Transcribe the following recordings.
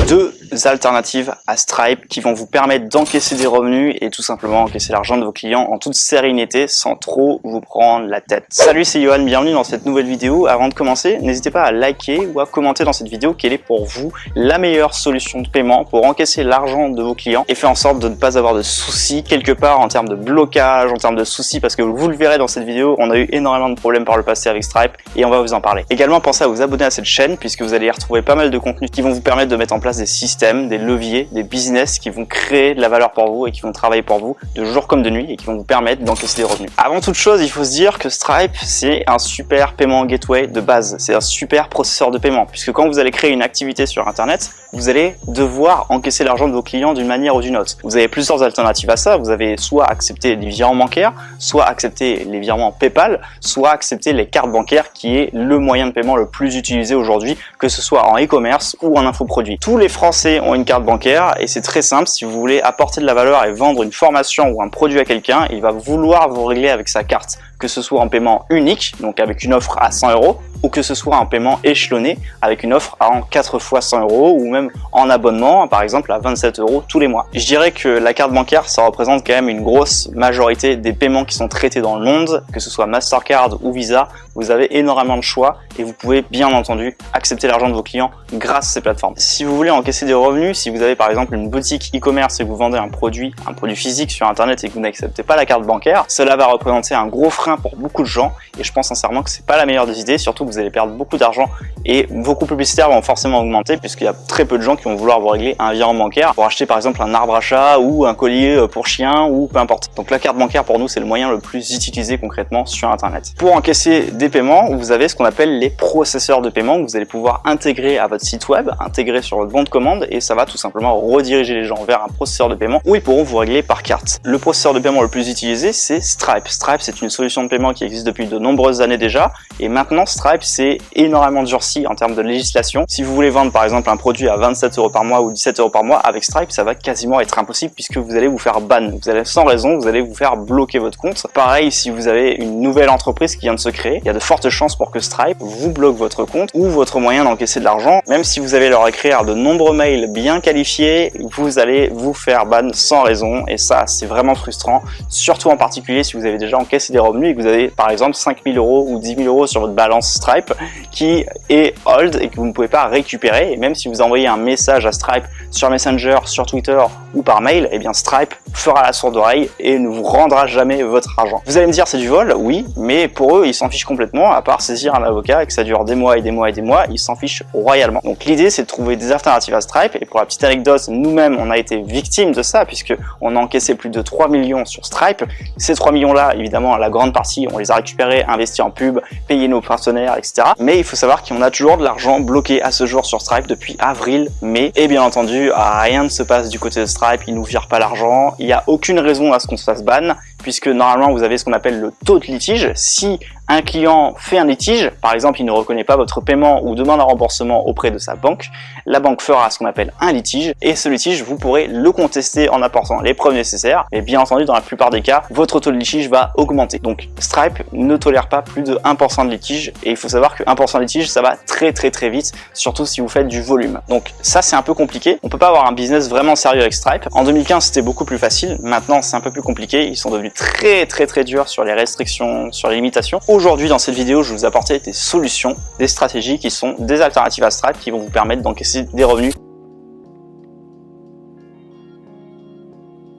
deux alternatives à Stripe qui vont vous permettre d'encaisser des revenus et tout simplement encaisser l'argent de vos clients en toute sérénité sans trop vous prendre la tête. Salut, c'est Johan, bienvenue dans cette nouvelle vidéo. Avant de commencer, n'hésitez pas à liker ou à commenter dans cette vidéo quelle est pour vous la meilleure solution de paiement pour encaisser l'argent de vos clients et faire en sorte de ne pas avoir de soucis quelque part en termes de blocage, en termes de soucis, parce que vous le verrez dans cette vidéo, on a eu énormément de problèmes par le passé avec Stripe et on va vous en parler. Également, pensez à vous abonner à cette chaîne puisque vous allez y retrouver pas mal de contenus qui vont vous permettre de mettre en place des systèmes, des leviers, des business qui vont créer de la valeur pour vous et qui vont travailler pour vous de jour comme de nuit et qui vont vous permettre d'encaisser des revenus. Avant toute chose, il faut se dire que Stripe, c'est un super paiement gateway de base. C'est un super processeur de paiement puisque quand vous allez créer une activité sur Internet, vous allez devoir encaisser l'argent de vos clients d'une manière ou d'une autre. Vous avez plusieurs alternatives à ça. Vous avez soit accepter les virements bancaires, soit accepter les virements PayPal, soit accepter les cartes bancaires qui est le moyen de paiement le plus utilisé aujourd'hui, que ce soit en e-commerce ou en infoproduit. Tous les Français ont une carte bancaire et c'est très simple. Si vous voulez apporter de la valeur et vendre une formation ou un produit à quelqu'un, il va vouloir vous régler avec sa carte, que ce soit en paiement unique, donc avec une offre à 100 €, ou que ce soit en paiement échelonné avec une offre en 4 fois 100 € ou même en abonnement, par exemple à 27 € tous les mois. Je dirais que la carte bancaire, ça représente quand même une grosse majorité des paiements qui sont traités dans le monde, que ce soit Mastercard ou Visa. Vous avez énormément de choix et vous pouvez bien entendu accepter l'argent de vos clients grâce à ces plateformes. Si vous voulez encaisser des revenus, si vous avez par exemple une boutique e-commerce et que vous vendez un produit physique sur Internet et que vous n'acceptez pas la carte bancaire, cela va représenter un gros frein pour beaucoup de gens et je pense sincèrement que c'est pas la meilleure des idées, surtout que vous allez perdre beaucoup d'argent et vos coûts publicitaires vont forcément augmenter puisqu'il y a très peu de gens qui vont vouloir vous régler un virement bancaire pour acheter par exemple un arbre à chat ou un collier pour chien ou peu importe. Donc la carte bancaire pour nous c'est le moyen le plus utilisé concrètement sur Internet. Pour encaisser des paiements, vous avez ce qu'on appelle les processeurs de paiement que vous allez pouvoir intégrer à votre site web, intégrer sur votre bon de commande et ça va tout simplement rediriger les gens vers un processeur de paiement où ils pourront vous régler par carte. Le processeur de paiement le plus utilisé c'est Stripe. Stripe c'est une solution de paiement qui existe depuis de nombreuses années déjà et maintenant Stripe c'est énormément durci en termes de législation. Si vous voulez vendre par exemple un produit à 27 € par mois ou 17 € par mois, avec Stripe ça va quasiment être impossible puisque vous allez vous faire ban. Vous allez sans raison, vous allez vous faire bloquer votre compte. Pareil si vous avez une nouvelle entreprise qui vient de se créer, il y a de fortes chances pour que Stripe vous bloque votre compte ou votre moyen d'encaisser de l'argent. Même si vous allez leur écrire de nombreux mails bien qualifiés, vous allez vous faire ban sans raison et ça c'est vraiment frustrant, surtout en particulier si vous avez déjà encaissé des revenus et que vous avez par exemple 5 000 € ou 10 000 € sur votre balance Stripe qui est hold et que vous ne pouvez pas récupérer. Et même si vous envoyez un message à Stripe sur Messenger, sur Twitter ou par mail, eh bien Stripe fera la sourde oreille et ne vous rendra jamais votre argent. Vous allez me dire c'est du vol, oui, mais pour eux ils s'en fichent complètement, à part saisir un avocat et que ça dure des mois et des mois et des mois, ils s'en fichent royalement. Donc l'idée c'est de trouver des alternatives à Stripe et pour la petite anecdote, nous-mêmes on a été victimes de ça puisque on a encaissé plus de 3 millions sur Stripe. Ces 3 millions là, évidemment la grande partie on les a récupérés, investis en pub, payé nos partenaires, etc. Mais il faut savoir qu'on a toujours de l'argent bloqué à ce jour sur Stripe depuis avril, mai et bien entendu rien ne se passe du côté de Stripe, ils nous virent pas l'argent, il n'y a aucune raison à ce qu'on se fasse ban puisque normalement vous avez ce qu'on appelle le taux de litige. Si un client fait un litige, par exemple il ne reconnaît pas votre paiement ou demande un remboursement auprès de sa banque, la banque fera ce qu'on appelle un litige et ce litige vous pourrez le contester en apportant les preuves nécessaires et bien entendu dans la plupart des cas votre taux de litige va augmenter. Donc Stripe ne tolère pas plus de 1% de litige et il faut savoir que 1% de litige ça va très vite, surtout si vous faites du volume. Donc ça c'est un peu compliqué, on peut pas avoir un business vraiment sérieux avec Stripe. En 2015 c'était beaucoup plus facile, maintenant c'est un peu plus compliqué, ils sont devenus très durs sur les restrictions, sur les limitations. Aujourd'hui dans cette vidéo je vais vous apporter des solutions, des stratégies qui sont des alternatives à Stripe qui vont vous permettre d'encaisser des revenus.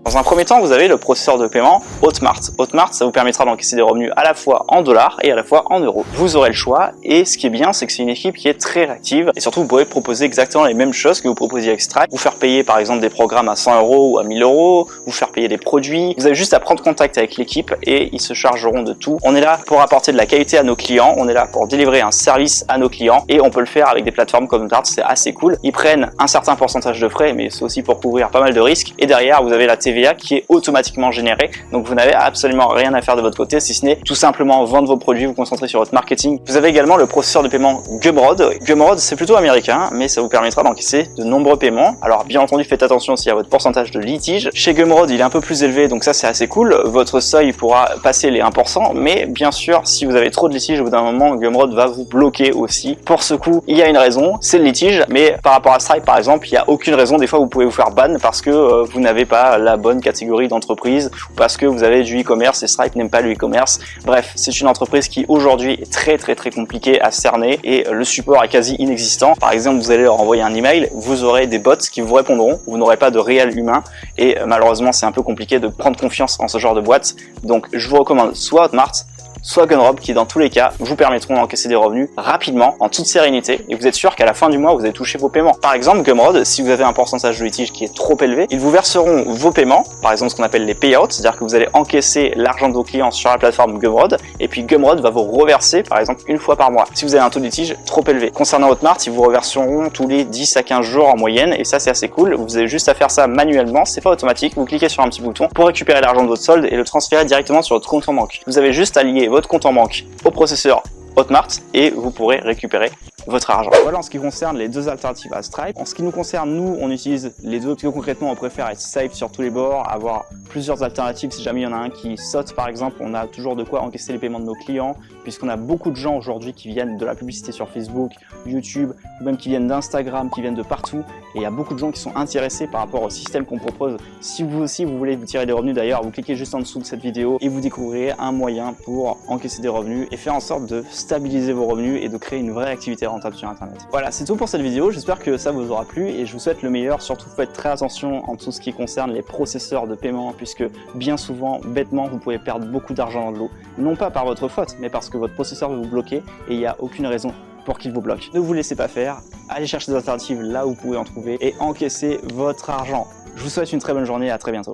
Dans un premier temps, vous avez le processeur de paiement Hotmart. Hotmart, ça vous permettra d'encaisser des revenus à la fois en dollars et à la fois en euros. Vous aurez le choix et ce qui est bien, c'est que c'est une équipe qui est très réactive et surtout vous pourrez proposer exactement les mêmes choses que vous proposiez avec Stripe. Vous faire payer par exemple des programmes à 100 € ou à 1000 €, vous faire payer des produits. Vous avez juste à prendre contact avec l'équipe et ils se chargeront de tout. On est là pour apporter de la qualité à nos clients, on est là pour délivrer un service à nos clients et on peut le faire avec des plateformes comme Hotmart, c'est assez cool. Ils prennent un certain pourcentage de frais mais c'est aussi pour couvrir pas mal de risques et derrière vous avez la TVA l'IA qui est automatiquement générée. Donc vous n'avez absolument rien à faire de votre côté, si ce n'est tout simplement vendre vos produits, vous concentrer sur votre marketing. Vous avez également le processeur de paiement Gumroad. Gumroad, c'est plutôt américain, mais ça vous permettra d'encaisser de nombreux paiements. Alors bien entendu, faites attention aussi à votre pourcentage de litige. Chez Gumroad, il est un peu plus élevé, donc ça c'est assez cool. Votre seuil pourra passer les 1%, mais bien sûr, si vous avez trop de litiges, au bout d'un moment, Gumroad va vous bloquer aussi. Pour ce coup, il y a une raison, c'est le litige, mais par rapport à Stripe par exemple, il n'y a aucune raison. Des fois, vous pouvez vous faire ban parce que vous n'avez pas la bonne catégorie d'entreprise, ou parce que vous avez du e-commerce et Stripe n'aime pas le e-commerce. Bref, c'est une entreprise qui aujourd'hui est très compliquée à cerner et le support est quasi inexistant. Par exemple, vous allez leur envoyer un email, vous aurez des bots qui vous répondront, vous n'aurez pas de réel humain et malheureusement, c'est un peu compliqué de prendre confiance en ce genre de boîte. Donc, je vous recommande soit Hotmart, soit Gumroad, qui dans tous les cas vous permettront d'encaisser des revenus rapidement, en toute sérénité, et vous êtes sûr qu'à la fin du mois vous allez toucher vos paiements. Par exemple, Gumroad, si vous avez un pourcentage de litige qui est trop élevé, ils vous verseront vos paiements, par exemple ce qu'on appelle les payouts, c'est-à-dire que vous allez encaisser l'argent de vos clients sur la plateforme Gumroad, et puis Gumroad va vous reverser par exemple une fois par mois, si vous avez un taux de litige trop élevé. Concernant Hotmart, ils vous reverseront tous les 10 à 15 jours en moyenne, et ça c'est assez cool. Vous avez juste à faire ça manuellement, c'est pas automatique, vous cliquez sur un petit bouton pour récupérer l'argent de votre solde et le transférer directement sur votre compte en banque. Vous avez juste à lier votre compte en banque au processeur Hotmart et vous pourrez récupérer votre argent. Voilà en ce qui concerne les deux alternatives à Stripe. En ce qui nous concerne, nous, on utilise les deux. Concrètement, on préfère être safe sur tous les bords, avoir plusieurs alternatives. Si jamais il y en a un qui saute, par exemple, on a toujours de quoi encaisser les paiements de nos clients, puisqu'on a beaucoup de gens aujourd'hui qui viennent de la publicité sur Facebook, YouTube, ou même qui viennent d'Instagram, qui viennent de partout. Et il y a beaucoup de gens qui sont intéressés par rapport au système qu'on propose. Si vous aussi, vous voulez vous tirer des revenus, d'ailleurs, vous cliquez juste en dessous de cette vidéo et vous découvrirez un moyen pour encaisser des revenus et faire en sorte de stabiliser vos revenus et de créer une vraie activité rentable sur Internet. Voilà, c'est tout pour cette vidéo. J'espère que ça vous aura plu et je vous souhaite le meilleur. Surtout, faites très attention en tout ce qui concerne les processeurs de paiement, puisque bien souvent, bêtement, vous pouvez perdre beaucoup d'argent dans de l'eau. Non pas par votre faute, mais parce que votre processeur va vous bloquer et il n'y a aucune raison pour qu'il vous bloque. Ne vous laissez pas faire, allez chercher des alternatives là où vous pouvez en trouver et encaissez votre argent. Je vous souhaite une très bonne journée, à très bientôt.